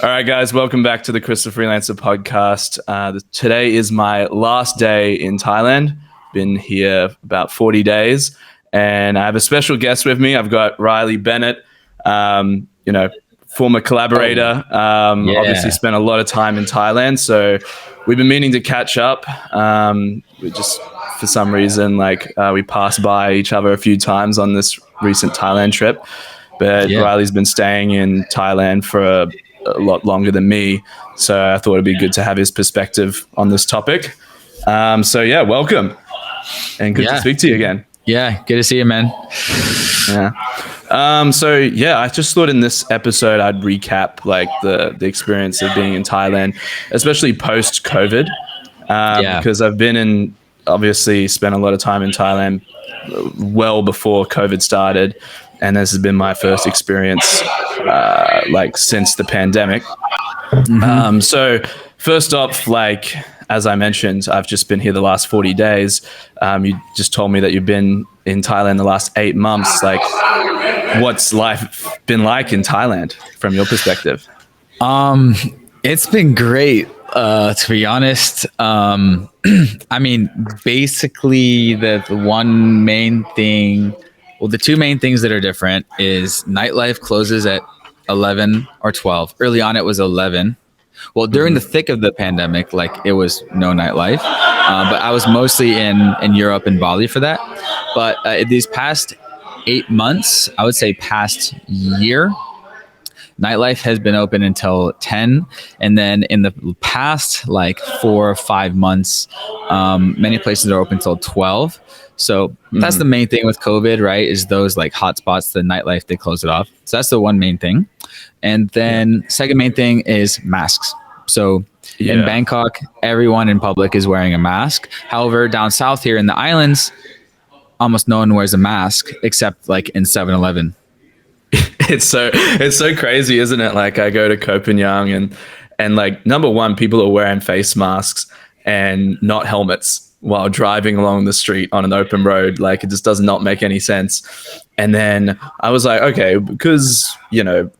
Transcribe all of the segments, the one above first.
All right, guys, welcome back to the Chris the Freelancer podcast. Today is my last day in Thailand. Been here about 40 days, and I have a special guest with me. I've got Riley Bennett, former collaborator. Obviously spent a lot of time in Thailand, so we've been meaning to catch up. We just, for some reason, we passed by each other a few times on this recent Thailand trip. But Riley's been staying in Thailand for a lot longer than me, so I thought it'd be good to have his perspective on this topic. Welcome, and good to speak to you again. Yeah, good to see you, man. I just thought in this episode I'd recap the experience of being in Thailand, especially post COVID, because I've obviously spent a lot of time in Thailand well before COVID started. And this has been my first experience, since the pandemic. Mm-hmm. So first off, as I mentioned, I've just been here the last 40 days. You just told me that you've been in Thailand the last 8 months. What's life been like in Thailand from your perspective? It's been great, to be honest. Basically the one main thing. Well, the two main things that are different is nightlife closes at 11 or 12. Early on, it was 11. Well, during the thick of the pandemic, it was no nightlife. But I was mostly in Europe and Bali for that. But these past 8 months, I would say past year, nightlife has been open until 10. And then in the past 4 or 5 months, many places are open until 12. So that's the main thing with COVID, right? Is those hotspots, the nightlife, they close it off. So that's the one main thing. And then second main thing is masks. So in Bangkok, everyone in public is wearing a mask. However, down south here in the islands, almost no one wears a mask except in 7-Eleven. It's so crazy, isn't it? I go to Koh Phangan and number one, people are wearing face masks and not helmets while driving along the street on an open road. It just does not make any sense. And then I was like, okay, because,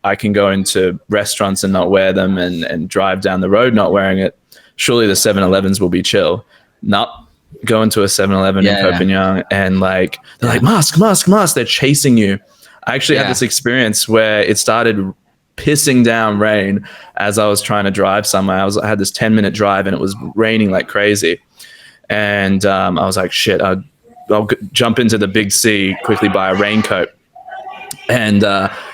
I can go into restaurants and not wear them and drive down the road not wearing it, surely the 7-Elevens will be chill. Not go into a 7-Eleven in Koh Phangan and they're like, mask, they're chasing you. I actually had this experience where it started pissing down rain as I was trying to drive somewhere. I had this 10-minute drive and it was raining like crazy. And I was like, shit, I'll jump into the big C, quickly buy a raincoat. And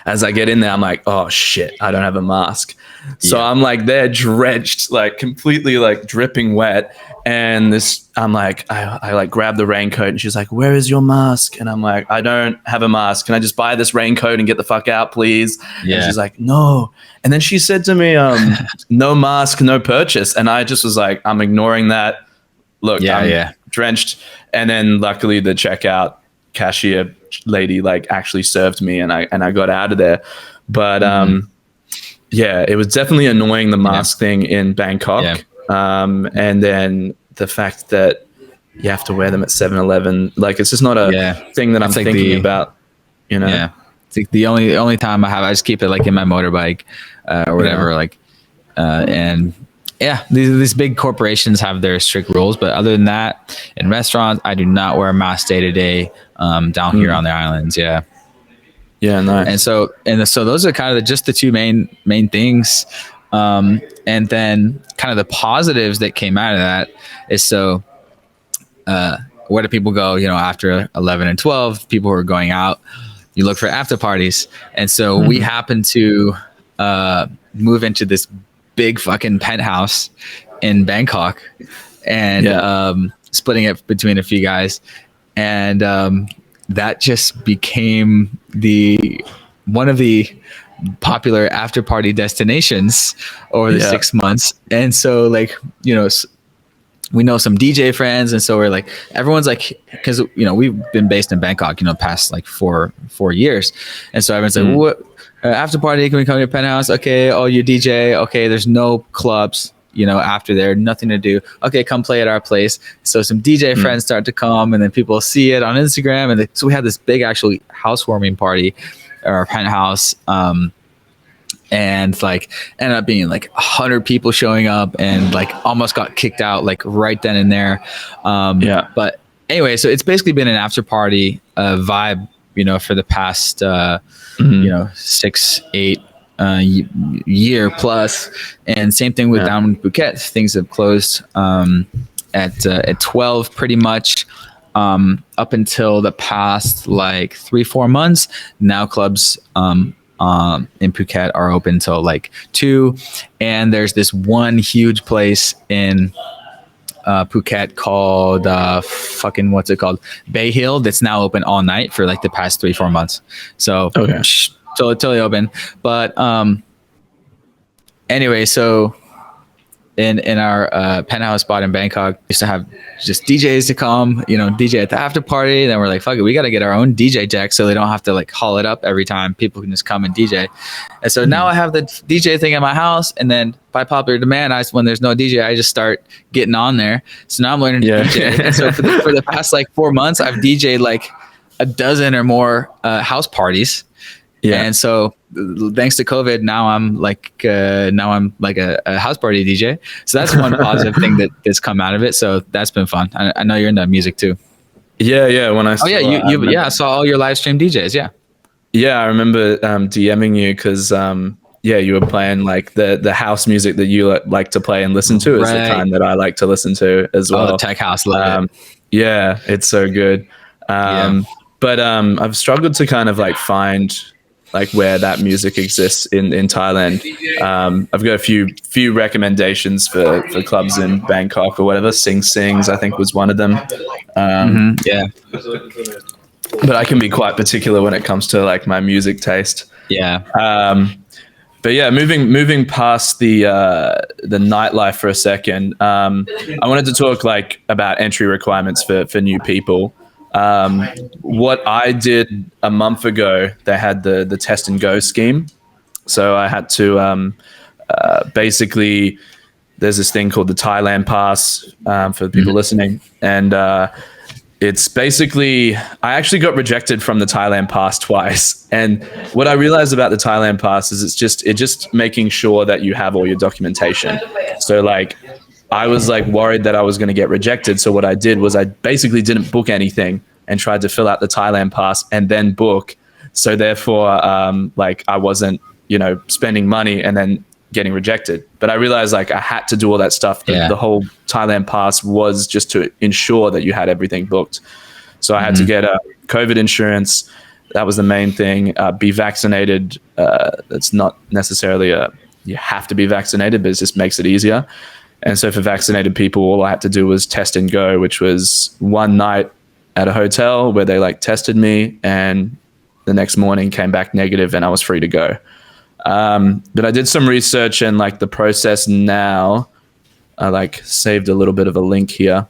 as I get in there, I'm like, oh shit, I don't have a mask. So I'm there drenched, completely dripping wet. And I'm like, I grab the raincoat and she's like, where is your mask? And I'm like, I don't have a mask. Can I just buy this raincoat and get the fuck out, please? Yeah. And she's like, no. And then she said to me, no mask, no purchase. And I just was like, I'm ignoring that. Look, I'm drenched. And then luckily the checkout cashier lady actually served me and I got out of there. But it was definitely annoying, the mask thing in Bangkok. And then the fact that you have to wear them at 7-Eleven, it's just not a thing that I'm thinking about, Yeah. It's the only time I just keep it in my motorbike or whatever. These big corporations have their strict rules, but other than that, in restaurants, I do not wear a mask day to day down here on the islands. Yeah. Yeah, nice. And so those are kind of just the two main things. And then kind of the positives that came out of that is where do people go, after 11 and 12, people who are going out, you look for after parties. And so we happen to move into this big fucking penthouse in Bangkok and splitting it between a few guys. And that just became one of the popular after party destinations over the 6 months. And so we know some DJ friends, and so we're everyone's because we've been based in Bangkok past 4 years, and so everyone's what after party, can we come to your penthouse? Okay, oh, you DJ, okay, there's no clubs after there, nothing to do, okay, come play at our place. So some DJ friends start to come, and then people see it on Instagram, and so we had this big actually housewarming party at our penthouse and like ended up being like 100 people showing up, and like almost got kicked out like right then and there. Yeah. But anyway, so it's basically been an after party vibe, for the past 6, 8 year plus. And same thing with down in Phuket. Things have closed at 12 pretty much. Up until the past like 3-4 months, now clubs in Phuket are open till like 2, and there's this one huge place in Phuket called what's it called, Bay Hill, that's now open all night for like the past 3-4 months. So totally open. But anyway, so in our penthouse spot in Bangkok, we used to have just DJs to come, DJ at the after party. Then we're like, fuck it, we got to get our own DJ deck so they don't have to like haul it up every time. People can just come and DJ. And so now I have the DJ thing at my house, and then by popular demand, when there's no DJ, I just start getting on there. So now I'm learning to DJ. And so for the past like 4 months, I've DJed like a dozen or more house parties. Yeah. And so thanks to COVID, now I'm like a house party DJ. So that's one positive thing that's come out of it. So that's been fun. I know you're into music too. Yeah. When I saw, I saw all your live stream DJs. Yeah. Yeah, I remember DMing you because you were playing like the house music that you like to play and listen to is the kind that I like to listen to as well. Oh, tech house, love it. Yeah, it's so good. But I've struggled to kind of like find like where that music exists in Thailand. I've got a few recommendations for clubs in Bangkok or whatever. Sings, I think, was one of them. Yeah. But I can be quite particular when it comes to like my music taste. Yeah. But yeah, moving past the nightlife for a second, I wanted to talk like about entry requirements for new people. What I did a month ago, they had the test and go scheme. So I had to basically, there's this thing called the Thailand pass for the people listening. And it's basically, I actually got rejected from the Thailand pass twice. And what I realized about the Thailand pass is it's just making sure that you have all your documentation. So like, I was like worried that I was going to get rejected. So what I did was I basically didn't book anything and tried to fill out the Thailand pass and then book. So therefore, like I wasn't, spending money and then getting rejected. But I realized like I had to do all that stuff. The whole Thailand pass was just to ensure that you had everything booked. So I had to get COVID insurance. That was the main thing. Be vaccinated. It's not necessarily you have to be vaccinated, but it just makes it easier. And so for vaccinated people, all I had to do was test and go, which was one night at a hotel where they like tested me, and the next morning came back negative and I was free to go. But I did some research, and like the process now, I like saved a little bit of a link here.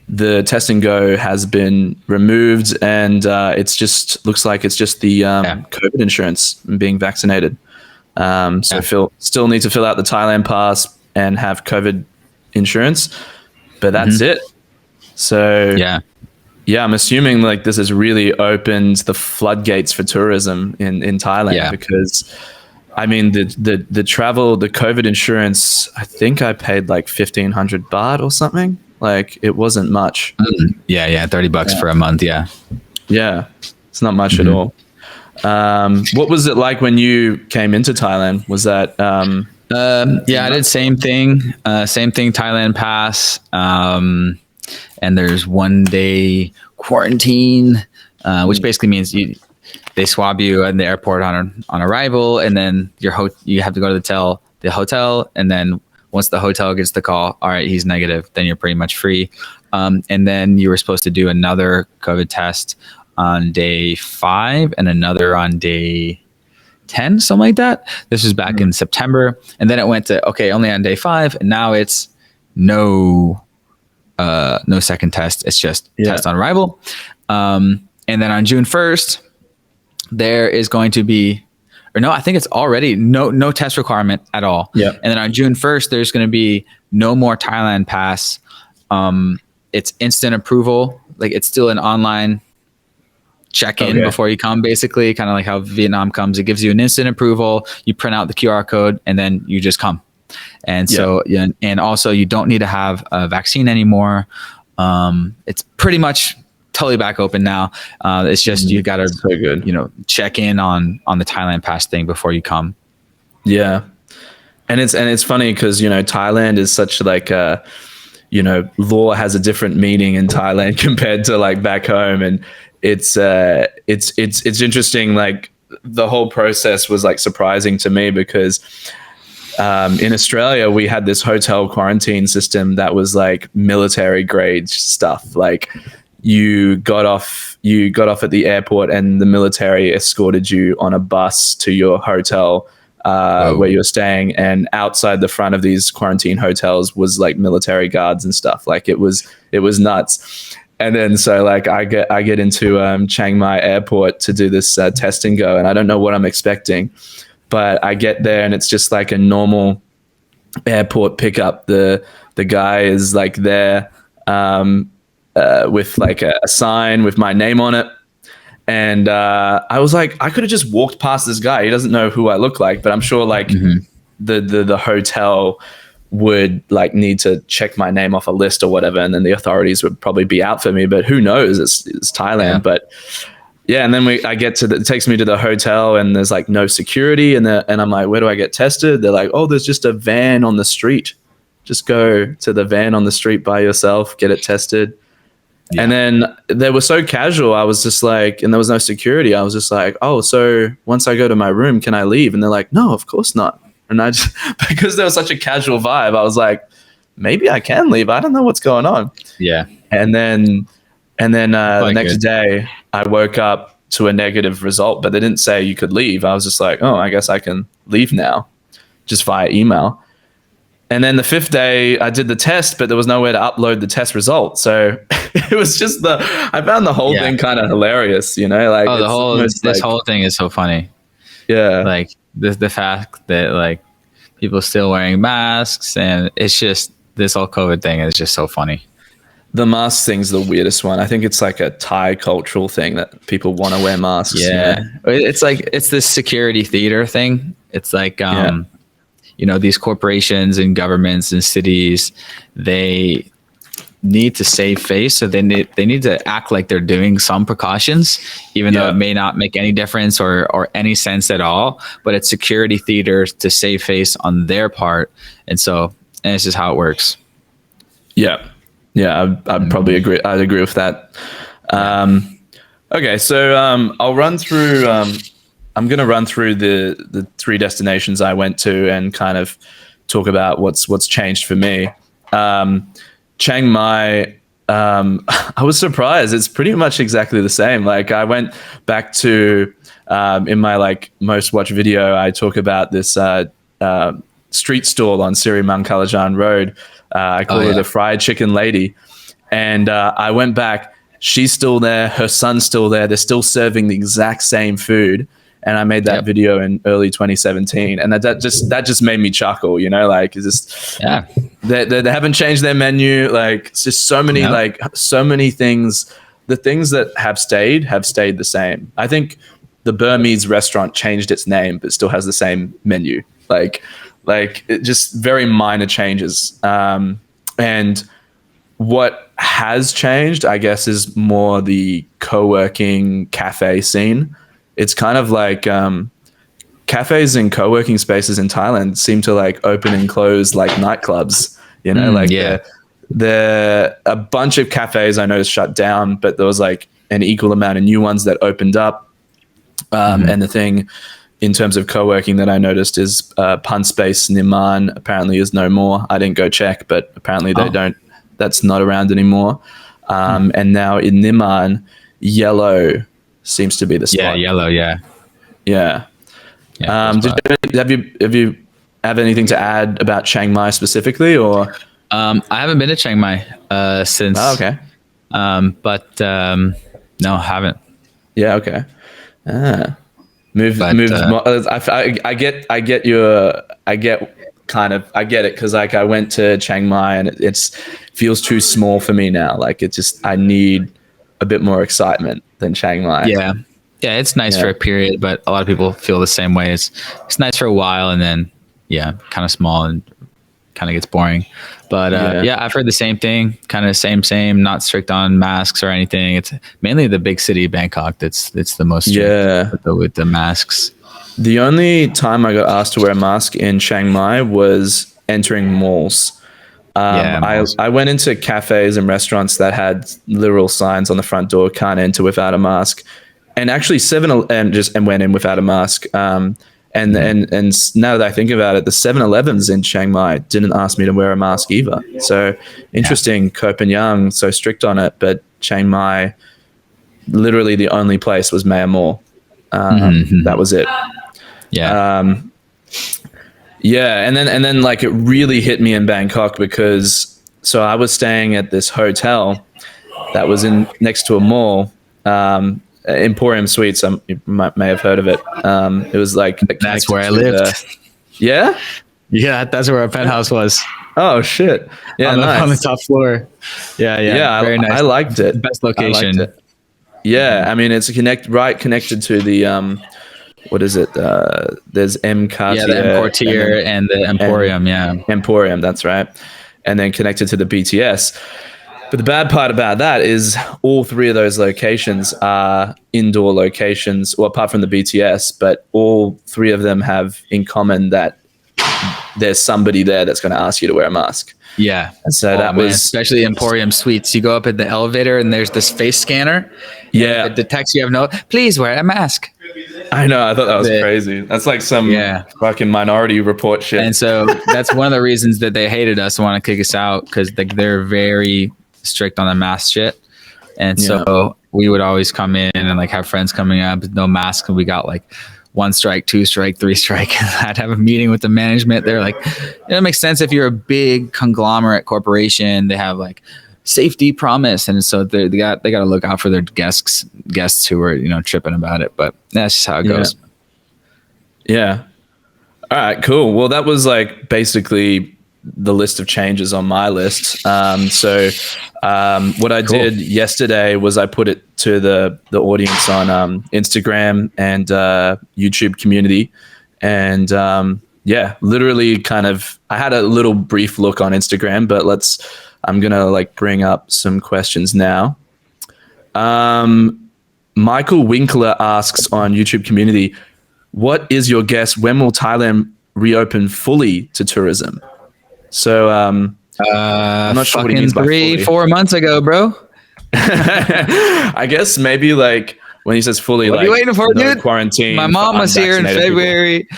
The test and go has been removed, and it's just looks like it's just the COVID insurance and being vaccinated. Still need to fill out the Thailand pass and have COVID insurance, but that's it. So I'm assuming like this has really opened the floodgates for tourism in Thailand, because I mean the travel, the COVID insurance, I think I paid like 1,500 baht or something. Like it wasn't much. $30 for a month. Yeah, it's not much at all. What was it like when you came into Thailand? Was that I did same thing Thailand pass, and there's 1 day quarantine, which basically means they swab you in the airport on arrival, and then you have to go to the hotel, and then once the hotel gets the call, all right, he's negative, then you're pretty much free. And then you were supposed to do another COVID test on day 5 and another on day 10, something like that. This was back in September. And then it went to, only on day 5. And now it's no second test. It's just test on arrival. And then on June 1st, there is going to be, I think it's already no test requirement at all. Yeah. And then on June 1st, there's going to be no more Thailand pass. It's instant approval. Like it's still an online check in Okay. before you come, basically, kind of like how Vietnam comes. It gives you an instant approval. You print out the QR code and then you just come. And so, yeah, and also you don't need to have a vaccine anymore. It's pretty much totally back open now. It's just you got to, so good. check in on the Thailand pass thing before you come. Yeah. And it's funny because, Thailand is such like a, law has a different meaning in Thailand compared to like back home. And it's interesting. Like the whole process was like surprising to me because in Australia, we had this hotel quarantine system that was like military grade stuff. Like you got off at the airport and the military escorted you on a bus to your hotel where you were staying, and outside the front of these quarantine hotels was like military guards and stuff. Like it was nuts. And then so like I get into Chiang Mai airport to do this test and go, and I don't know what I'm expecting, but I get there and it's just like a normal airport pickup. The guy is like there with like a sign with my name on it. And I was like, I could have just walked past this guy. He doesn't know who I look like, but I'm sure like the hotel would like need to check my name off a list or whatever. And then the authorities would probably be out for me, but who knows? It's Thailand. Yeah. But yeah. And then it takes me to the hotel and there's like no security. And I'm like, where do I get tested? They're like, oh, there's just a van on the street. Just go to the van on the street by yourself, get it tested. Yeah. And then they were so casual. I was just like, and there was no security. I was just like, oh, so once I go to my room, can I leave? And they're like, no, of course not. And I just, because there was such a casual vibe, I was like, maybe I can leave. I don't know what's going on. Yeah. And then the next day I woke up to a negative result, but they didn't say you could leave. I was just like, oh, I guess I can leave now just via email. And then the fifth day I did the test, but there was nowhere to upload the test result. So it was just I found the whole thing kind of hilarious, like this whole thing is so funny. Yeah. Like the fact that like people still wearing masks, and it's just, this whole COVID thing is just so funny. The mask thing's the weirdest one. I think it's like a Thai cultural thing that people want to wear masks. Yeah. It's like, it's this security theater thing. It's like, these corporations and governments and cities, they need to save face. So they need to act like they're doing some precautions, even though it may not make any difference or any sense at all. But it's security theaters to save face on their part. And it's just how it works. Yeah. Yeah, I'd probably agree. I'd agree with that. Okay, so I'll run through. I'm going to run through the 3 destinations I went to and kind of talk about what's changed for me. Chiang Mai, I was surprised. It's pretty much exactly the same. Like I went back to in my like most watched video, I talk about this street stall on Siri Mangkalajan Road. I call her the fried chicken lady. And I went back. She's still there. Her son's still there. They're still serving the exact same food. And I made that video in early 2017. And that just made me chuckle, like it's just, they haven't changed their menu. Like it's just so many, so many things. The things that have stayed the same. I think the Burmese restaurant changed its name, but still has the same menu. Like it just very minor changes. And what has changed, I guess, is more the co-working cafe scene. It's kind of like cafes and co-working spaces in Thailand seem to like open and close like nightclubs, There a bunch of cafes I noticed shut down, but there was like an equal amount of new ones that opened up. And the thing in terms of co-working that I noticed is Pun Space Niman apparently is no more. I didn't go check, but apparently they don't. That's not around anymore. And now in Niman, Yellow seems to be the spot. Yeah, Yellow. Yeah. Have you have anything to add about Chiang Mai specifically, or? I haven't been to Chiang Mai since. Oh, okay. No, haven't. Yeah. Okay. I get it because like I went to Chiang Mai and it feels too small for me now. Like it's just I need a bit more excitement than Chiang Mai. Yeah. Yeah, it's nice for a period, but a lot of people feel the same way. It's nice for a while, and then kind of small and kind of gets boring. But I've heard the same thing. Kind of same. Not strict on masks or anything. It's mainly the big city, Bangkok. That's the most strict with the masks. The only time I got asked to wear a mask in Chiang Mai was entering malls. I went into cafes and restaurants that had literal signs on the front door, "Can't enter without a mask." And actually and went in without a mask. And now that I think about it, the 7-Elevens in Chiang Mai didn't ask me to wear a mask either. So interesting, Koh Phangan, so strict on it, but Chiang Mai, literally the only place was Maya Mall. That was it. Yeah. And then like it really hit me in Bangkok because so I was staying at this hotel that was next to a mall. Emporium Suites. You may have heard of it. It was like that's where I lived. Yeah, that's where our penthouse was. Oh shit! Yeah, on the top floor. Yeah. Very nice. I liked it. Best location. Yeah, I mean it's connected to the what is it? There's M Cartier. Yeah, the M Quartier and the Emporium. Emporium. That's right. And then connected to the BTS. But the bad part about that is all three of those locations are indoor locations, well, apart from the BTS, but all three of them have in common that there's somebody there that's going to ask you to wear a mask. Yeah. And so that was... Especially Emporium Suites. You go up in the elevator and there's this face scanner. Yeah. It detects you have please wear a mask. I know. I thought that was crazy. That's like some fucking Minority Report shit. And so that's one of the reasons that they hated us and want to kick us out because they're very... strict on the mask shit, and so we would always come in and like have friends coming up with no mask, and we got like 1 strike, 2 strike, 3 strike. I'd have a meeting with the management. They're like, it makes sense if you're a big conglomerate corporation. They have like safety promise, and so they got to look out for their guests who are tripping about it. But that's just how it goes. Yeah. All right. Cool. Well, that was like basically the list of changes on my list. What I did yesterday was I put it to the audience on Instagram and YouTube community. And literally kind of, I had a little brief look on Instagram, but I'm going to like bring up some questions now. Michael Winkler asks on YouTube community, what is your guess? When will Thailand reopen fully to tourism? So I'm not sure what he means by 3-4 months ago, bro. I guess maybe like when he says fully, what are you waiting for, dude? Quarantine. My mom was here in February.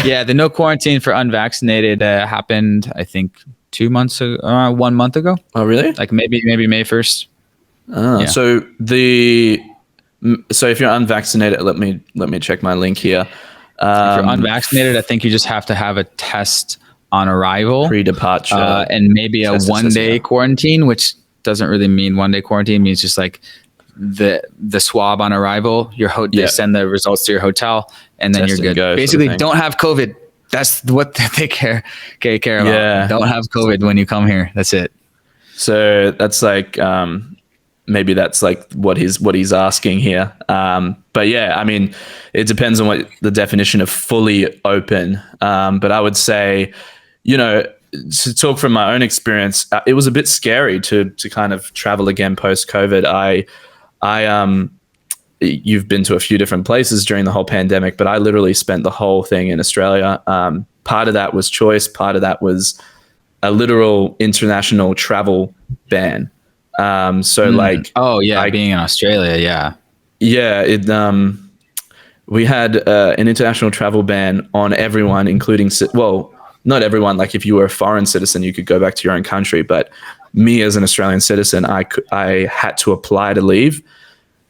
Yeah, the no quarantine for unvaccinated happened, I think, 2 months ago, 1 month ago. Oh, really? Like maybe May 1st. So if you're unvaccinated, let me check my link here. If you're unvaccinated, I think you just have to have a test on arrival, pre-departure, and maybe a 1-day quarantine, which doesn't really mean 1-day quarantine. It means just like the swab on arrival. They send the results to your hotel, and then you're good. Basically, don't have COVID. That's what they care about. Yeah. Don't have COVID when you come here. That's it. So that's like maybe that's like what he's asking here. But yeah, I mean, it depends on what the definition of fully open. But I would say, to talk from my own experience, it was a bit scary to kind of travel again post-COVID. You've been to a few different places during the whole pandemic, but I literally spent the whole thing in Australia. Part of that was choice. Part of that was a literal international travel ban. Being in Australia, we had an international travel ban on everyone, including not everyone. Like if you were a foreign citizen, you could go back to your own country, but me as an Australian citizen, I had to apply to leave,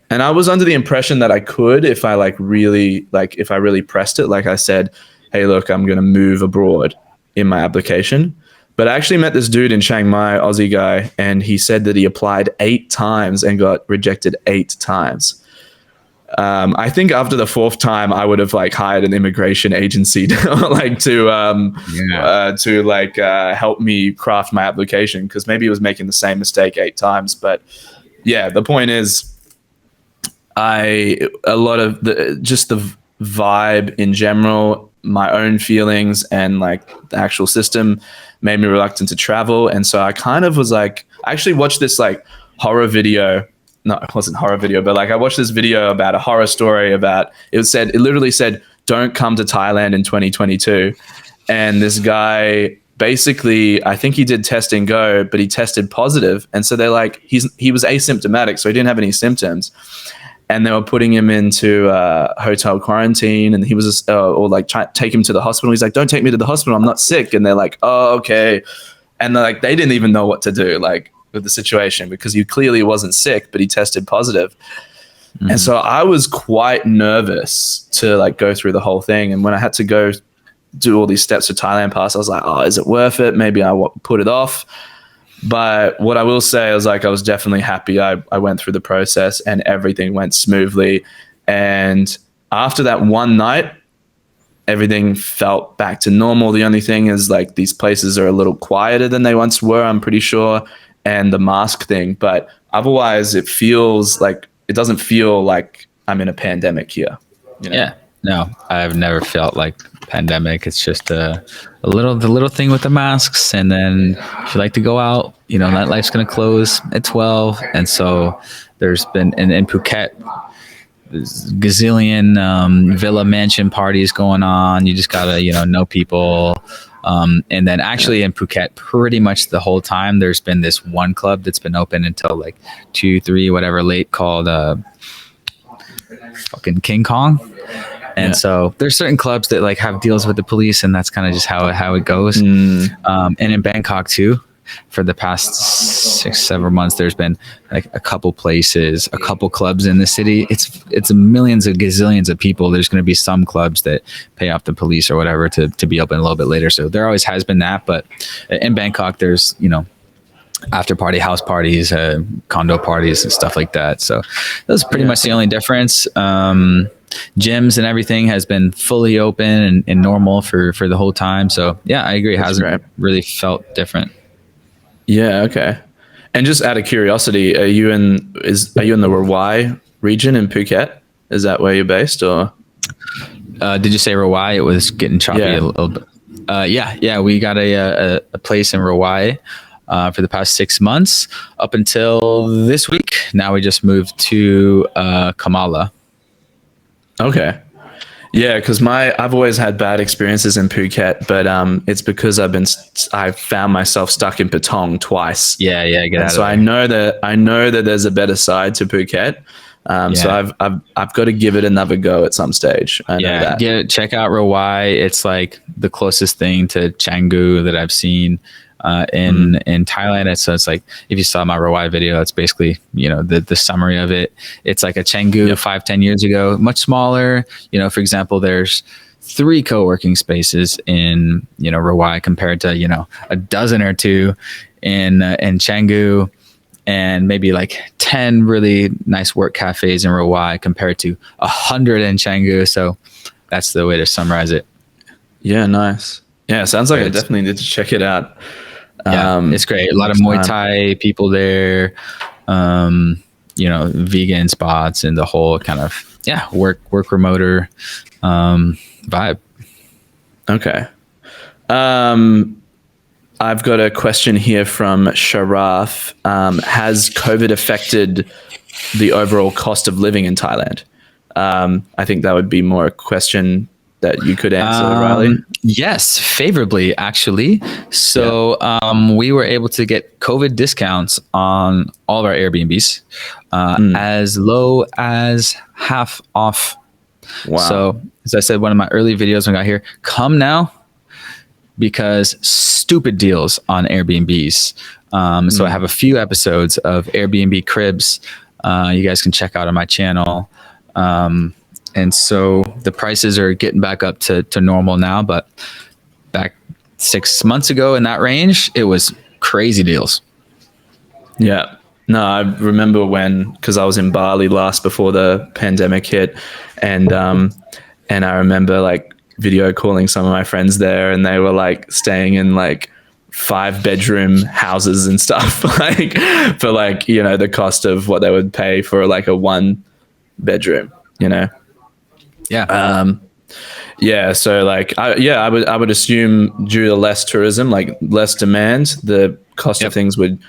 and I was under the impression that I could if I really pressed it. Like I said, hey, look, I'm going to move abroad in my application. But I actually met this dude in Chiang Mai, Aussie guy, and he said that he applied 8 times and got rejected 8 times. I think after the 4th time, I would have hired an immigration agency to help me craft my application, because maybe he was making the same mistake 8 times. But yeah, the point is, a lot of the vibe in general, my own feelings, and like the actual system made me reluctant to travel. And so I kind of was like, I actually watched this like horror video. No, it wasn't horror video, but like I watched this video about a horror story about, it literally said, don't come to Thailand in 2022. And this guy basically, I think he did test and go, but he tested positive. And so they're like, he was asymptomatic, so he didn't have any symptoms. And they were putting him into hotel quarantine, and he was just, or like take him to the hospital. He's like, don't take me to the hospital, I'm not sick. And they're like, oh, okay. And they're like, they didn't even know what to do, like with the situation, because he clearly wasn't sick, but he tested positive. And so I was quite nervous to like go through the whole thing. And when I had to go do all these steps for Thailand Pass, I was like, oh, is it worth it? Maybe I put it off. But what I will say is like, I was definitely happy I went through the process and everything went smoothly. And after that one night, everything felt back to normal. The only thing is like these places are a little quieter than they once were, I'm pretty sure, and the mask thing. But otherwise, it doesn't feel like I'm in a pandemic here. You know? Yeah. No, I've never felt like pandemic. It's just the little thing with the masks, and then if you like to go out, nightlife's going to close at 12, and so there's been in Phuket, there's gazillion villa mansion parties going on. You just gotta know people, and then actually in Phuket, pretty much the whole time there's been this one club that's been open until like 2, 3, whatever late, called fucking King Kong. And so there's certain clubs that like have deals with the police, and that's kind of just how it goes. And in Bangkok too, for the past 6-7 months, there's been like a couple places, a couple clubs in the city. It's millions of gazillions of people. There's going to be some clubs that pay off the police or whatever to be open a little bit later. So there always has been that. But in Bangkok, there's after party house parties, condo parties and stuff like that. So that's pretty much the only difference. Gyms and everything has been fully open and normal for the whole time. So yeah, I agree. It hasn't really felt different. Yeah. Okay. And just out of curiosity, are you in the Rawai region in Phuket? Is that where you're based, or? Did you say Rawai? It was getting choppy a little bit. Yeah. We got a place in Rawai for the past 6 months up until this week. Now we just moved to Kamala. Okay. Yeah, because I've always had bad experiences in Phuket, but it's because I found myself stuck in Patong twice. Yeah, get out of so there. I know that there's a better side to Phuket. So I've got to give it another go at some stage. I know that. Yeah, check out Rawai. It's like the closest thing to Canggu that I've seen in Thailand. It's like, if you saw my Rawai video, it's basically the summary of it. It's like a Canggu 5-10 years ago, much smaller. For example, there's 3 co-working spaces in Rawai compared to a dozen or 2 in Canggu, and maybe like 10 really nice work cafes in Rawai compared to 100 in Canggu. So that's the way to summarize it. Yeah, nice. Yeah, sounds like I definitely need to check it out. Yeah, it's great. A lot of Muay Thai people there, vegan spots, and the whole kind of work remoter vibe. Okay. I've got a question here from Sharaf. Has COVID affected the overall cost of living in Thailand? I think that would be more a question that you could answer, Riley. Yes, favorably, actually. So we were able to get COVID discounts on all of our Airbnbs, as low as half off. Wow. So as I said, one of my early videos when I got here, come now, because stupid deals on Airbnbs. So I have a few episodes of Airbnb cribs you guys can check out on my channel. And so the prices are getting back up to normal now, but back 6 months ago in that range, it was crazy deals. Yeah. No, I remember because I was in Bali last before the pandemic hit, and I remember like video calling some of my friends there, and they were like staying in like 5-bedroom houses and stuff, like for like the cost of what they would pay for like a 1 bedroom, Yeah. Yeah, so like, I would assume due to less tourism, like less demand, the cost of things would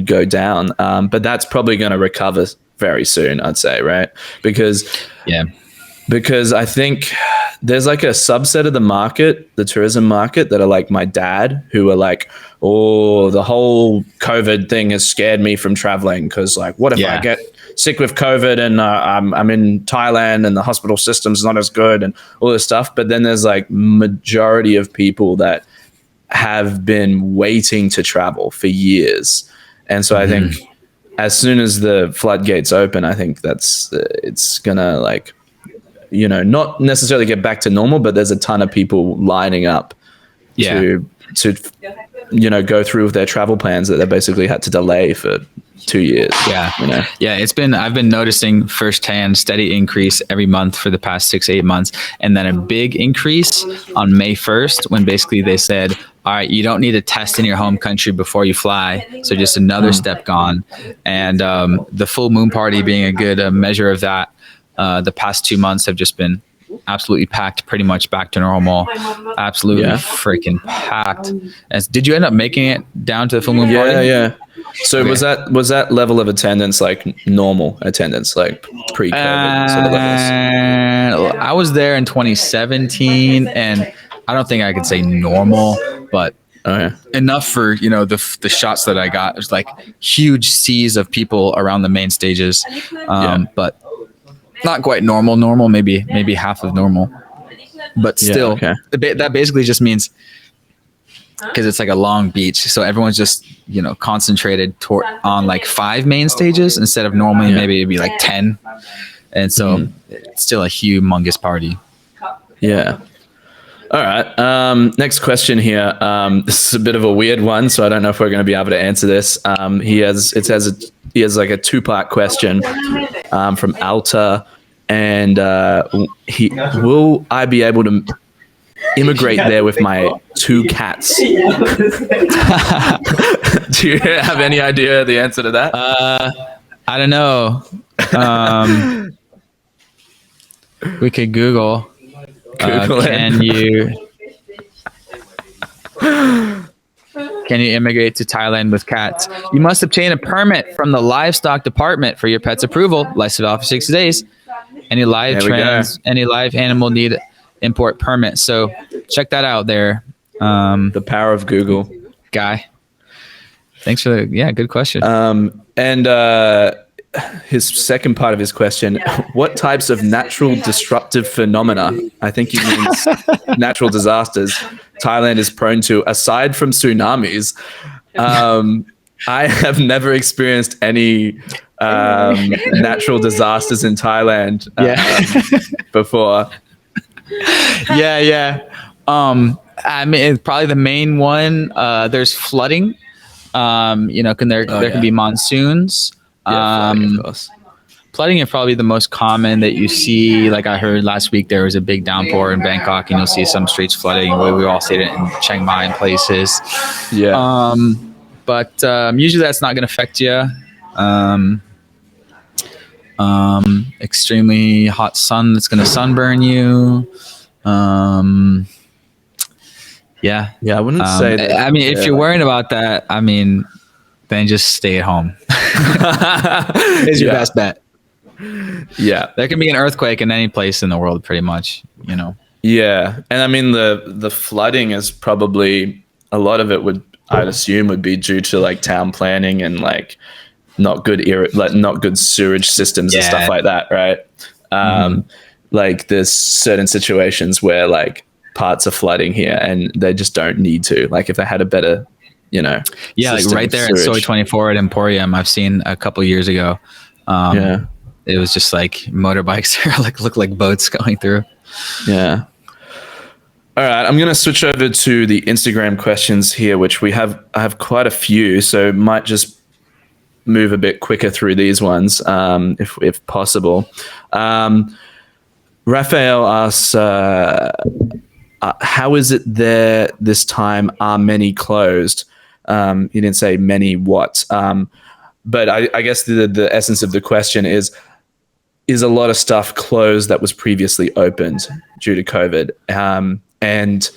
go down. But that's probably going to recover very soon, I'd say, right? Because Yeah. I think there's like a subset of the market, the tourism market, that are like my dad, who are like, oh, the whole COVID thing has scared me from traveling because, like, what if I get sick with COVID and I'm in Thailand and the hospital system's not as good and all this stuff. But then there's like majority of people that have been waiting to travel for years. And so I think as soon as the floodgates open, I think it's gonna, like, not necessarily get back to normal, but there's a ton of people lining up to go through with their travel plans that they basically had to delay for 2 years. Yeah. I've been noticing firsthand steady increase every month for the past 6-8 months. And then a big increase on May 1st, when basically they said, all right, you don't need a test in your home country before you fly. So just another step gone. And the full moon party being a good measure of that. The past 2 months have just been absolutely packed, pretty much back to normal. Absolutely freaking packed. Did you end up making it down to the full moon party? Yeah. So was that level of attendance like normal attendance, like pre-COVID sort of levels? I was there in 2017, and I don't think I could say normal, but enough for the shots that I got. There's like huge seas of people around the main stages, but not quite normal, maybe half of normal, but still, that basically just means, because it's like a long beach, so everyone's just concentrated on like 5 main stages instead of normally maybe it'd be like 10, and so it's still a humongous party. Yeah. All right. Next question here. This is a bit of a weird one, so I don't know if we're going to be able to answer this. He has like a 2-part question from Alta, and will I be able to immigrate there with my 2 cats? Do you have any idea the answer to that? I don't know. We could Google. Can you immigrate to Thailand with cats? You must obtain a permit from the livestock department for your pet's approval. Licensed office 60 days. Any live animal need import permit. So check that out there. The power of Google, guy. Thanks for good question. And his second part of his question: what types of natural disruptive phenomena, I think he means natural disasters, Thailand is prone to aside from tsunamis? I have never experienced any natural disasters in Thailand before. I mean, probably the main one. There's flooding. There can be monsoons. Flooding, of course. Flooding is probably the most common that you see. Like I heard last week, there was a big downpour in Bangkok, and you'll see some streets flooding. We all see it in Chiang Mai and places. Yeah. But usually that's not going to affect you. Extremely hot sun that's going to sunburn you. I wouldn't say that. I mean, if you're worrying about that, I mean, then just stay at home. Is your best bet. Yeah, there can be an earthquake in any place in the world, pretty much. Yeah, and I mean the flooding is probably a lot of it I'd assume would be due to like town planning and like not good sewage systems and stuff like that, right? Like there's certain situations where like parts are flooding here and they just don't need to. Like if they had a better, like right there at Soy 24 at Emporium, I've seen a couple years ago. It was just like motorbikes look like boats going through. Yeah. All right, I'm going to switch over to the Instagram questions here, which I have quite a few, so might just move a bit quicker through these ones, if possible. Raphael asks, how is it there this time? Are many closed? He didn't say many what, but I guess the essence of the question is, is a lot of stuff closed that was previously opened due to COVID. And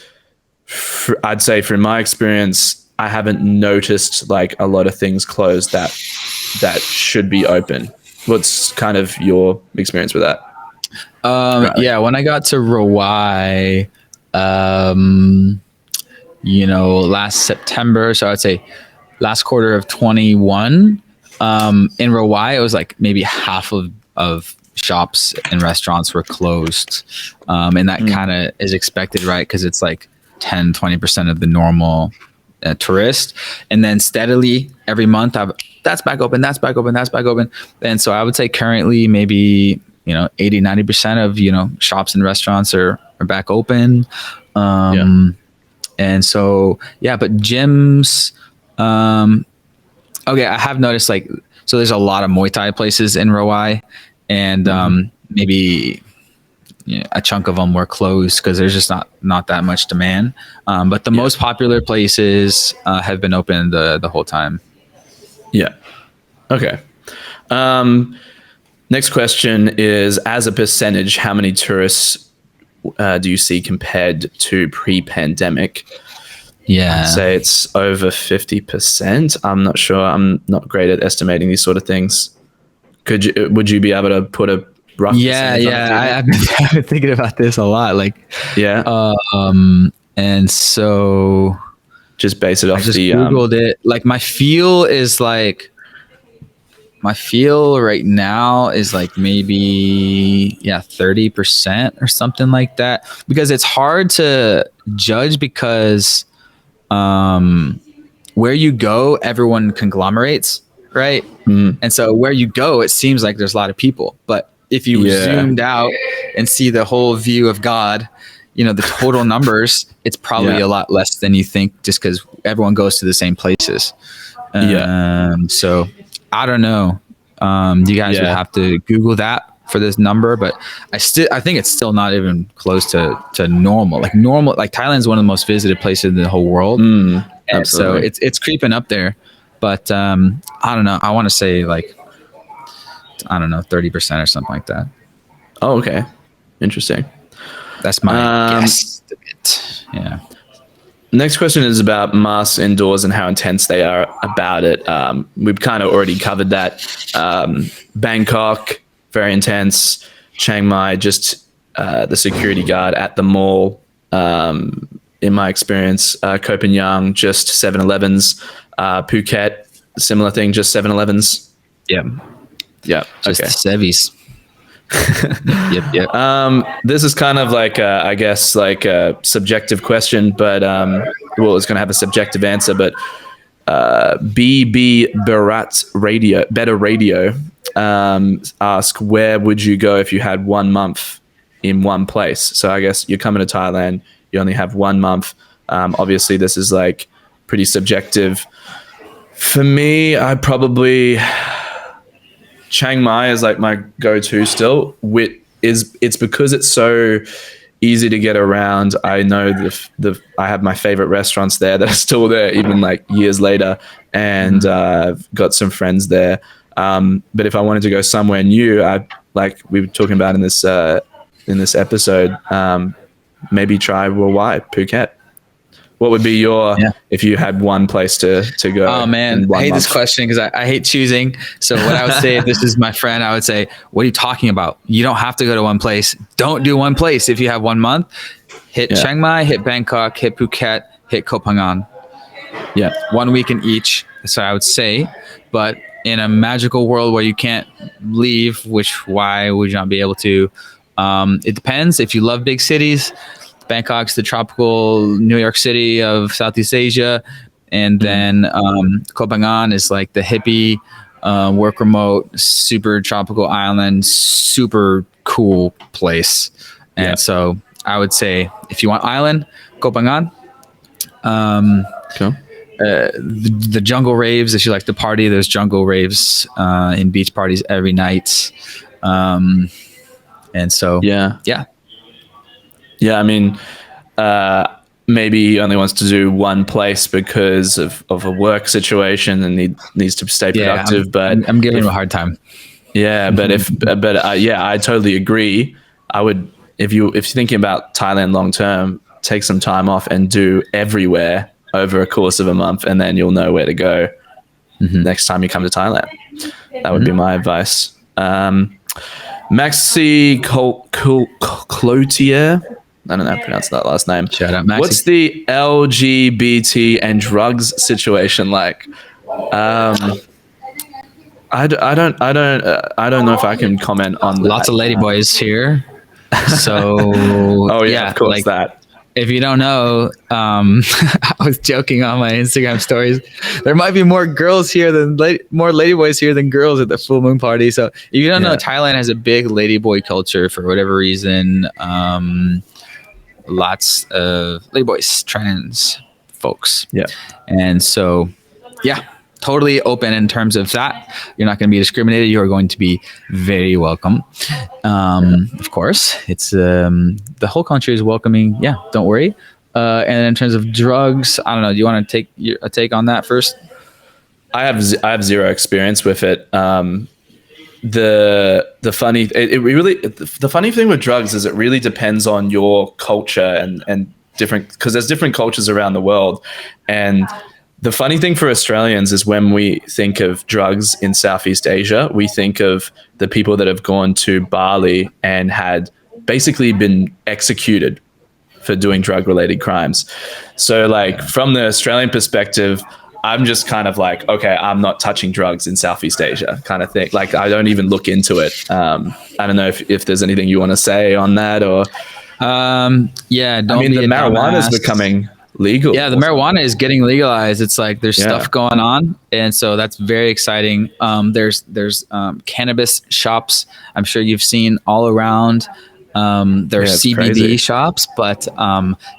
I'd say from my experience, I haven't noticed like a lot of things closed that should be open. What's kind of your experience with that? Yeah, when I got to Rawai, last September, so I'd say last quarter of 21, in Rawai, it was like maybe half of shops and restaurants were closed. And that kind of is expected, right? Because it's like 10-20% of the normal tourist. And then steadily every month, that's back open, that's back open, that's back open. And so I would say currently maybe 80-90% of shops and restaurants are back open. And so but gyms, okay, I have noticed like, so there's a lot of Muay Thai places in Rawai, and maybe a chunk of them were closed because there's just not that much demand. But the most popular places have been open the whole time. Yeah. Okay. Next question is, as a percentage, how many tourists do you see compared to pre-pandemic? Yeah. I'd say it's over 50%. I'm not sure. I'm not great at estimating these sort of things. Would you be able to put a rough percentage on it? I've been thinking about this a lot. Like, and so just base it off I just Googled it. Like my feel right now is like maybe 30% or something like that, because it's hard to judge because where you go, everyone conglomerates, right? And so where you go, it seems like there's a lot of people, but if you zoomed out and see the whole view of God, the total numbers, it's probably a lot less than you think, just because everyone goes to the same places. So I don't know. You guys would have to Google that for this number, but I think it's still not even close to normal. Like Thailand is one of the most visited places in the whole world. And so it's creeping up there, but I don't know. I want to say 30% or something like that. Oh, okay. Interesting. That's my guess. Yeah. Next question is about masks indoors and how intense they are about it. We've kind of already covered that. Bangkok, very intense. Chiang Mai, just the security guard at the mall. In my experience, Koh Phangan, just 7-Elevens. Phuket, similar thing, just 7-Elevens. Yeah. Just Sevies. Yep. This is kind of like I guess like a subjective question, but it's going to have a subjective answer. But BB Better Radio ask, where would you go if you had 1 month in one place? So I guess you're coming to Thailand, you only have 1 month. Obviously this is like pretty subjective. For me, I probably Chiang Mai is like my go-to still. It's because it's so easy to get around. I know I have my favorite restaurants there that are still there even like years later, and I've got some friends there. But if I wanted to go somewhere new, like we were talking about in this episode, maybe try Rawai, Phuket. What would be your, if you had one place to go? Oh man, I hate this question because I hate choosing. So what I would say, if this is my friend, I would say, what are you talking about? You don't have to go to one place. Don't do one place. If you have 1 month, hit Chiang Mai, hit Bangkok, hit Phuket, hit Koh Phangan. Yeah. 1 week in each. So I would say, but in a magical world where you can't leave, why would you not be able to? It depends. If you love big cities, Bangkok's the tropical New York City of Southeast Asia. And then Koh Phangan is like the hippie, work remote, super tropical island, super cool place. And so I would say, if you want island, Koh Phangan. Cool. The jungle raves, if you like to party, there's jungle raves in beach parties every night. And so, I mean, maybe he only wants to do one place because of a work situation and needs to stay productive. I'm giving him a hard time. Yeah, yeah, I totally agree. I would, if you're thinking about Thailand long term, take some time off and do everywhere over a course of a month, and then you'll know where to go next time you come to Thailand. That would be my advice. Maxi Cloutier. I don't know how to pronounce that last name. Shout out, Maxi. What's the LGBT and drugs situation like? I don't know if I can comment on that. Lots of ladyboys here. So oh yeah, of course, like, that. If you don't know, I was joking on my Instagram stories. There might be more girls here than more ladyboys here than girls at the full moon party. So if you don't know, Thailand has a big ladyboy culture for whatever reason. Lots of ladyboys, trans folks. Yeah, and so totally open in terms of that. You're not going to be discriminated. You are going to be very welcome. Of course, it's the whole country is welcoming. Yeah, don't worry. And in terms of drugs, I don't know. Do you want to take a take on that first? I have zero experience with it. The funny thing with drugs is it really depends on your culture and different, because there's different cultures around the world. And the funny thing for Australians is when we think of drugs in Southeast Asia, we think of the people that have gone to Bali and had basically been executed for doing drug-related crimes. So like from the Australian perspective, I'm just kind of like, okay, I'm not touching drugs in Southeast Asia kind of thing. Like I don't even look into it. I don't know if there's anything you want to say on that or... the marijuana is becoming legal. Yeah, the marijuana is getting legalized. It's like there's stuff going on, and so that's very exciting. There's cannabis shops. I'm sure you've seen all around. There's CBD crazy shops, but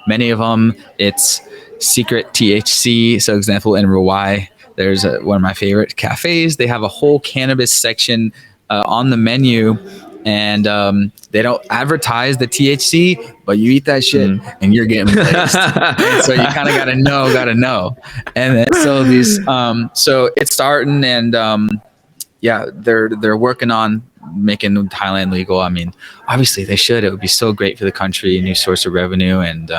many of them it's secret THC. So, example, in Rawai, there's one of my favorite cafes. They have a whole cannabis section on the menu. And they don't advertise the THC, but you eat that shit and you're getting blazed. And so you kind of gotta know. And then, so these, so it's starting, and they're working on making Thailand legal. I mean, obviously they should. It would be so great for the country, a new source of revenue, and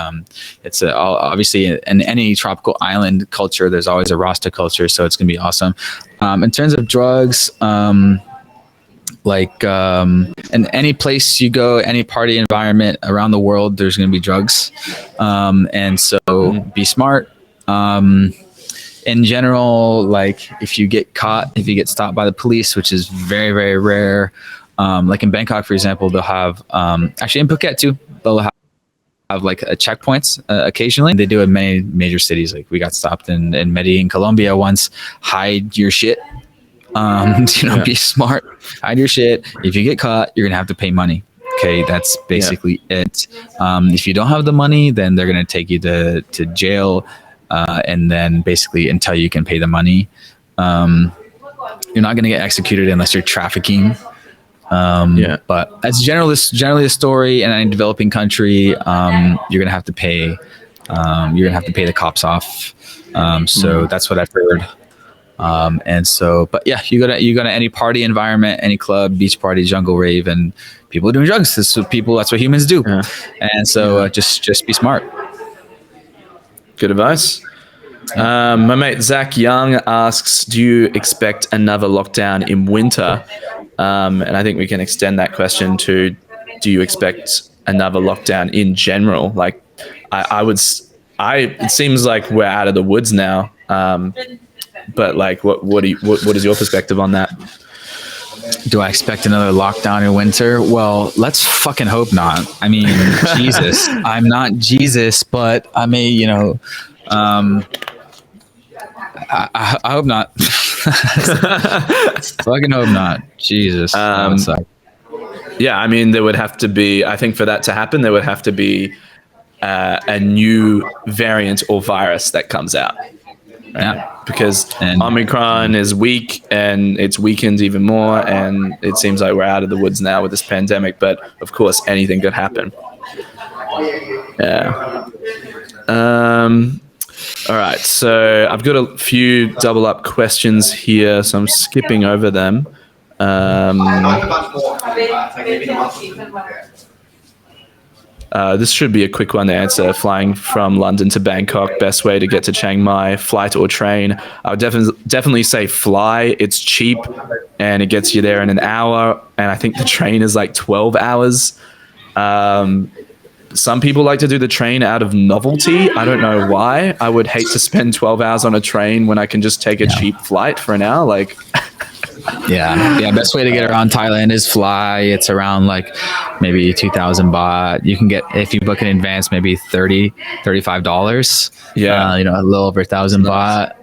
it's obviously in any tropical island culture, there's always a Rasta culture, so it's gonna be awesome. In terms of drugs, in any place you go, any party environment around the world, there's going to be drugs. And so be smart. In general, like if you get stopped by the police, which is very, very rare. Like in Bangkok, for example, they'll have, actually in Phuket too, they'll have like checkpoints occasionally. They do in many major cities. Like we got stopped in Medellin, Colombia once. Hide your shit. Be smart, hide your shit. If you get caught, you're gonna have to pay money. Okay, that's basically it. If you don't have the money, then they're gonna take you to jail, and then basically until you can pay the money. You're not gonna get executed unless you're trafficking. But that's generally the story in any developing country. You're gonna have to pay. You're gonna have to pay the cops off. So that's what I've heard. You go to any party environment, any club, beach party, jungle rave, and people are doing drugs. That's what humans do. Yeah. And so just be smart. Good advice. My mate Zach Young asks, do you expect another lockdown in winter? And I think we can extend that question to, do you expect another lockdown in general? Like it seems like we're out of the woods now. But like, what is your perspective on that? Do I expect another lockdown in winter? Well, let's fucking hope not. I mean, Jesus, I'm not Jesus, but I may, I hope not. Fucking hope not. Jesus. That would suck. Yeah, I mean, there would have to be, I think for that to happen, there would have to be a new variant or virus that comes out. Right? Yeah, because Omicron is weak and it's weakened even more, and it seems like we're out of the woods now with this pandemic, but of course anything could happen. Yeah. All right, so I've got a few double up questions here, so I'm skipping over them. Um, this should be a quick one to answer. Flying from London to Bangkok, best way to get to Chiang Mai, flight or train? I would definitely say fly. It's cheap and it gets you there in an hour. And I think the train is like 12 hours. Some people like to do the train out of novelty. I don't know why. I would hate to spend 12 hours on a train when I can just take a cheap flight for an hour. Like, yeah. Best way to get around Thailand is fly. It's around like maybe 2,000 baht. You can get, if you book in advance, maybe $35. Yeah. A little over 1,000 baht.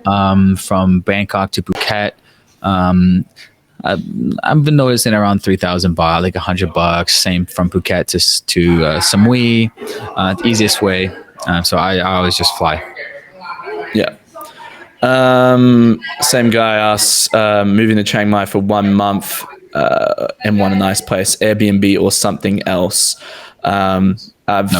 From Bangkok to Phuket. I've been noticing around 3,000 baht, like $100. Same from Phuket to Samui, the easiest way. So I always just fly. Yeah. Same guy asks, moving to Chiang Mai for 1 month and want a nice place, Airbnb or something else. I've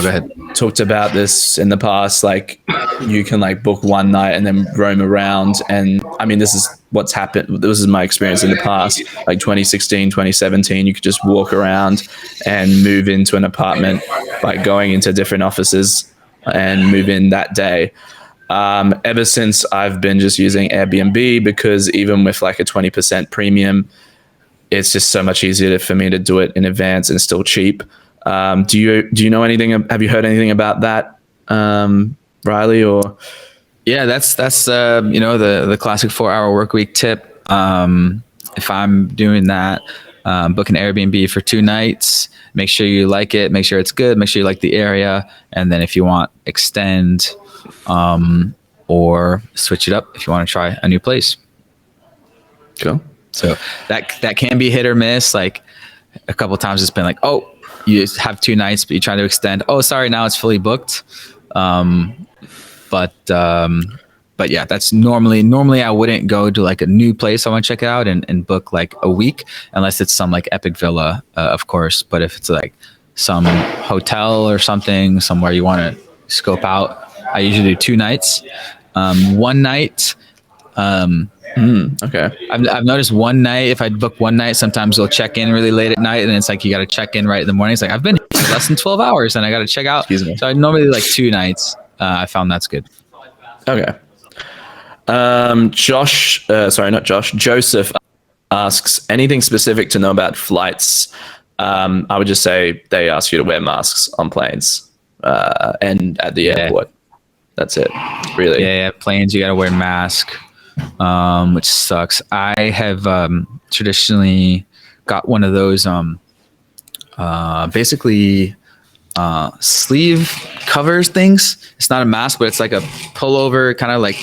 talked about this in the past. Like, you can like book one night and then roam around. And I mean, this is what's happened. This is my experience in the past, like 2016, 2017. You could just walk around and move into an apartment by going into different offices and move in that day. Ever since, I've been just using Airbnb, because even with like a 20% premium, it's just so much easier for me to do it in advance and it's still cheap. Do you know anything? Have you heard anything about that, Riley? Or that's the classic 4-hour work week tip. If I'm doing that, book an Airbnb for 2 nights. Make sure you like it. Make sure it's good. Make sure you like the area. And then if you want, extend or switch it up if you want to try a new place. Cool. So that can be hit or miss. Like, a couple of times it's been like, oh, you have 2 nights, but you try to extend. Oh, sorry, now it's fully booked. But yeah, that's normally I wouldn't go to like a new place I want to check out and book like a week, unless it's some like epic villa, of course. But if it's like some hotel or something, somewhere you want to scope out, I usually do 2 nights. 1 night. Okay. I've noticed 1 night, if I book 1 night, sometimes we'll check in really late at night, and it's like you got to check in right in the morning. It's like, I've been here for less than 12 hours and I got to check out. Excuse me. So I normally do like 2 nights. I found that's good. Okay. Joseph asks, anything specific to know about flights? I would just say they ask you to wear masks on planes and at the airport. That's it, really. Yeah. Planes, you got to wear a mask. Which sucks. I have traditionally got one of those basically sleeve covers things. It's not a mask, but it's like a pullover kind of like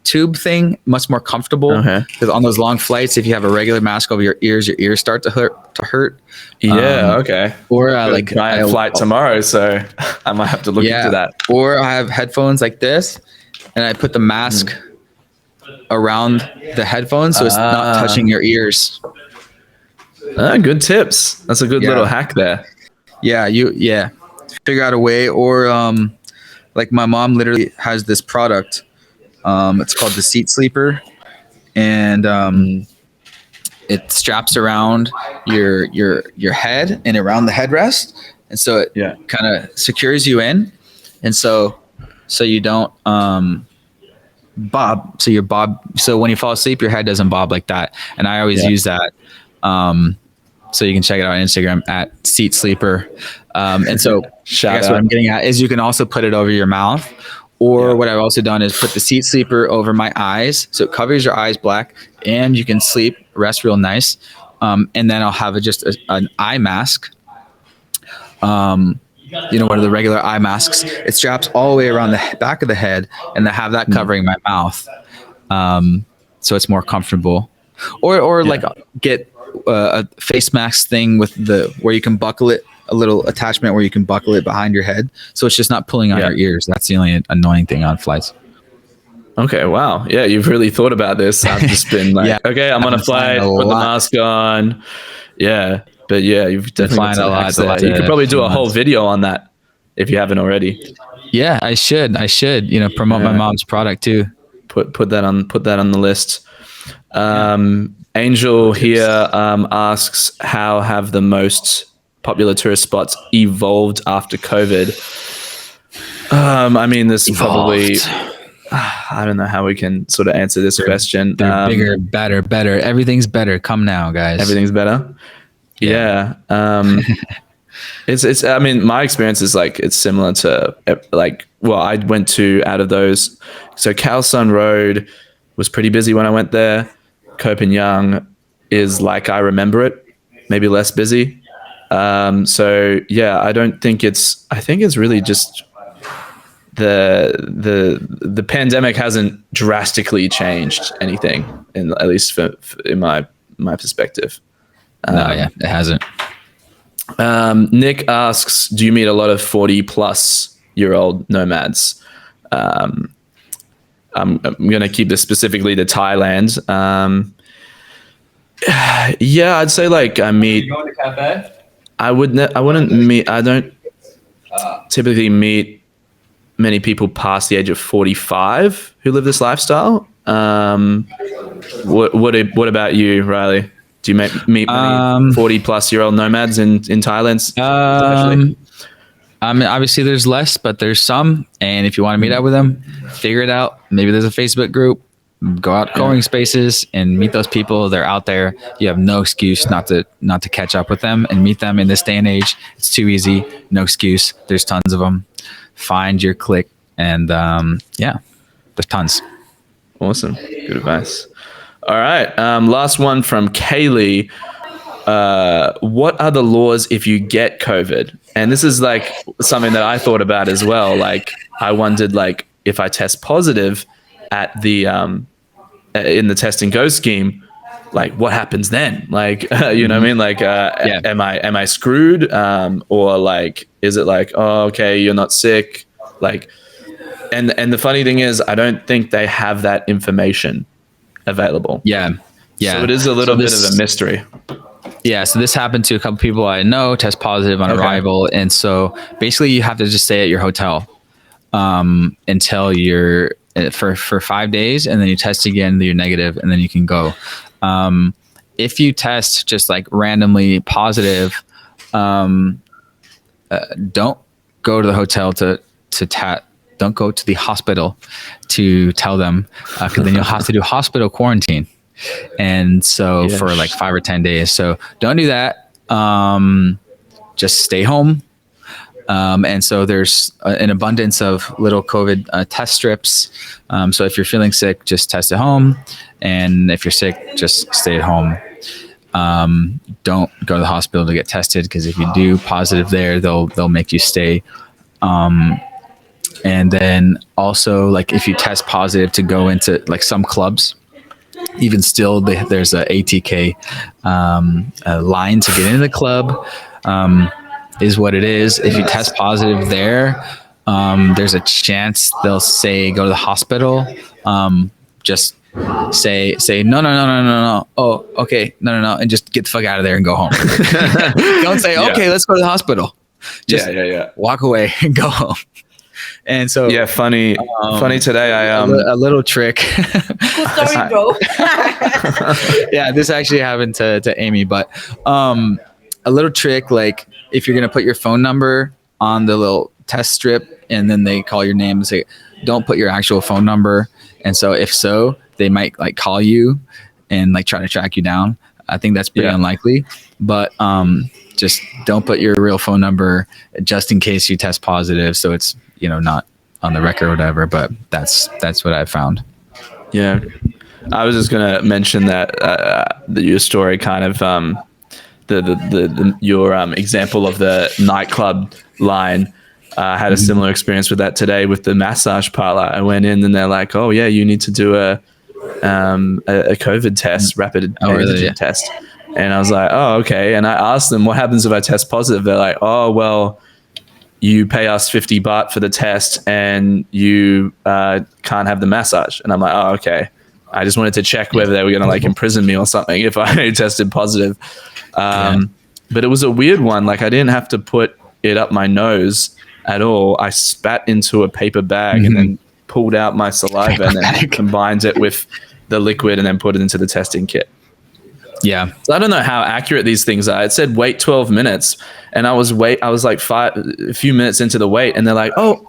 tube thing, much more comfortable. Because on those long flights, if you have a regular mask over your ears start to hurt. Yeah. Okay. Or like my flight tomorrow, so I might have to look into that. Or I have headphones like this, and I put the mask around the headphones, so it's not touching your ears. Good tips. That's a good little hack there. Figure out a way. Or like my mom literally has this product. It's called the Seat Sleeper, and it straps around your head and around the headrest, and so it kind of secures you in, and so you don't bob. So when you fall asleep, your head doesn't bob like that. And I always use that. So you can check it out on Instagram at Seat Sleeper. And so I guess what I'm getting at is you can also put it over your mouth. Or what I've also done is put the Seat Sleeper over my eyes, so it covers your eyes black, and you can rest real nice. And then I'll have an eye mask. One of the regular eye masks. It straps all the way around the back of the head, and I have that covering my mouth, so it's more comfortable. Or like get a face mask thing with where you can buckle it, a little attachment where you can buckle it behind your head, so it's just not pulling on your ears. That's the only annoying thing on flights. Okay, wow. Yeah, you've really thought about this. I've just been like, okay, I'm on a flight, put the mask on. Yeah. But yeah, you've definitely flying a lot. You could probably do a whole video on that if you haven't already. Yeah, I should. Promote my mom's product too. Put that on the list. Angel here asks, how have the most popular tourist spots evolved after COVID? I mean, this probably, I don't know how we can sort of answer this question. They're bigger, better. Everything's better. Come now, guys. Everything's better. Yeah. It's, I mean, my experience is like, it's similar to like, well, I went to out of those. So Khao Sun Road was pretty busy when I went there. Koh Phangan is like, I remember it, maybe less busy. So yeah, I think it's really just the pandemic hasn't drastically changed anything, at least in my perspective. It hasn't. Nick asks, do you meet a lot of 40-plus-year-old nomads? I'm going to keep this specifically to Thailand. Yeah, I'd say like I meet. You going to cafe? I wouldn't meet. I don't typically meet many people past the age of 45 who live this lifestyle. What about you, Riley? Do you meet many 40-plus-year-old nomads in Thailand? I mean, obviously there's less, but there's some. And if you want to meet up with them, figure it out. Maybe there's a Facebook group. Go out co-working spaces and meet those people. They're out there. You have no excuse not to catch up with them and meet them in this day and age. It's too easy. No excuse. There's tons of them. Find your clique, and yeah, there's tons. Awesome. Good advice. All right. Last one from Kaylee. What are the laws if you get COVID? And this is like something that I thought about as well. Like I wondered, like, if I test positive at the in the test and go scheme, like what happens then? Like you know what I mean? Like am I screwed? Or like is it like, oh, okay, you're not sick? Like and the funny thing is I don't think they have that information available. Yeah. So it is a little bit of a mystery. Yeah, so this happened to a couple people I know, test positive on arrival. And so basically you have to just stay at your hotel until you're for 5 days, and then you test again, you're negative, and then you can go. If you test just like randomly positive, don't go to the hotel don't go to the hospital to tell them, because then you'll have to do hospital quarantine. And so for like 5 or 10 days. So don't do that. Just stay home. And so there's an abundance of little COVID test strips. So if you're feeling sick, just test at home. And if you're sick, just stay at home. Don't go to the hospital to get tested, because if you do positive there, they'll make you stay. And then also, like, if you test positive to go into like some clubs, even still, there's a ATK line to get into the club. Is what it is. If you test positive there, there's a chance they'll say go to the hospital. Just say no. Oh, okay, no, and just get the fuck out of there and go home. Don't say okay, let's go to the hospital. Just walk away and go home. And so funny today I a little trick. Cool story, bro. Yeah, this actually happened to Amy, but a little trick, like if you're gonna put your phone number on the little test strip and then they call your name and say, don't put your actual phone number. And so if so, they might like call you and like try to track you down. I think that's pretty unlikely, but just don't put your real phone number just in case you test positive. So it's, not on the record or whatever, but that's what I found. Yeah. I was just going to mention that your story kind of, your example of the nightclub line. I had a similar experience with that today with the massage parlor. I went in and they're like, oh yeah, you need to do a COVID test, rapid antigen test. And I was like, oh, okay. And I asked them, what happens if I test positive? They're like, oh, well, you pay us 50 baht for the test and you can't have the massage. And I'm like, oh, okay. I just wanted to check whether they were going to like imprison me or something if I tested positive. But it was a weird one. Like I didn't have to put it up my nose at all. I spat into a paper bag and then pulled out my saliva and then combined it with the liquid and then put it into the testing kit. Yeah. So I don't know how accurate these things are. It said wait 12 minutes, and I was like a few minutes into the wait, and they're like, oh,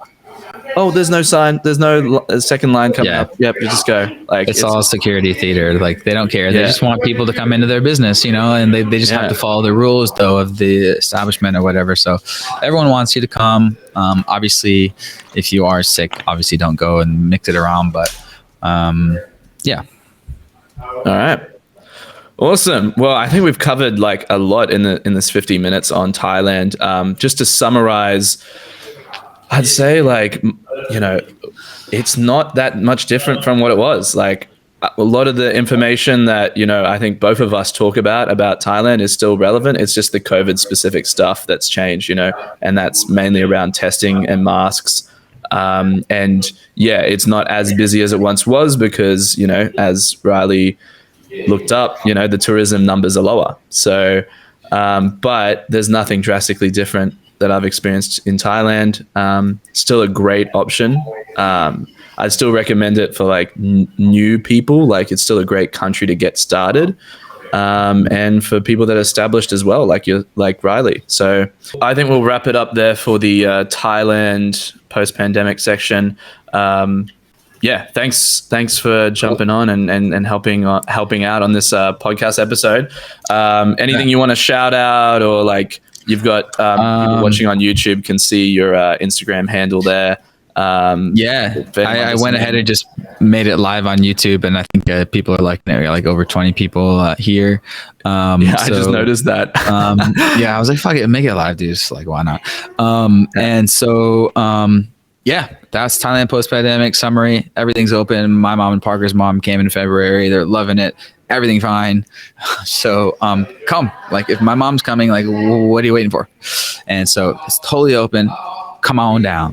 there's no sign, there's no second line coming Yeah. up. Yep, you just go. Like It's all security theater. Like they don't care. They Yeah. just want people to come into their business, and they just have to follow the rules though of the establishment or whatever. So everyone wants you to come. Obviously, if you are sick, obviously don't go and mix it around. But yeah. All right. Awesome. Well, I think we've covered like a lot in this 50 minutes on Thailand. Just to summarize, I'd say like, it's not that much different from what it was. Like a lot of the information that, I think both of us talk about Thailand is still relevant. It's just the COVID specific stuff that's changed, and that's mainly around testing and masks. And yeah, it's not as busy as it once was because, as Riley looked up, the tourism numbers are lower. So, but there's nothing drastically different that I've experienced in Thailand. Still a great option. I'd still recommend it for like new people. Like it's still a great country to get started. And for people that are established as well, like Riley. So I think we'll wrap it up there for the Thailand post-pandemic section. Yeah, thanks for jumping on and helping out on this podcast episode. Anything you want to shout out, or like you've got people watching on YouTube can see your Instagram handle there. I went ahead and just made it live on YouTube, and I think people are liking it. Like over 20 people here. I just noticed that. I was like, fuck it, make it live, dude. Just like, why not? And so, that's Thailand post-pandemic summary. Everything's open. My mom and Parker's mom came in February. They're loving it. Everything fine. So come. Like if my mom's coming, like what are you waiting for? And so it's totally open. Come on down.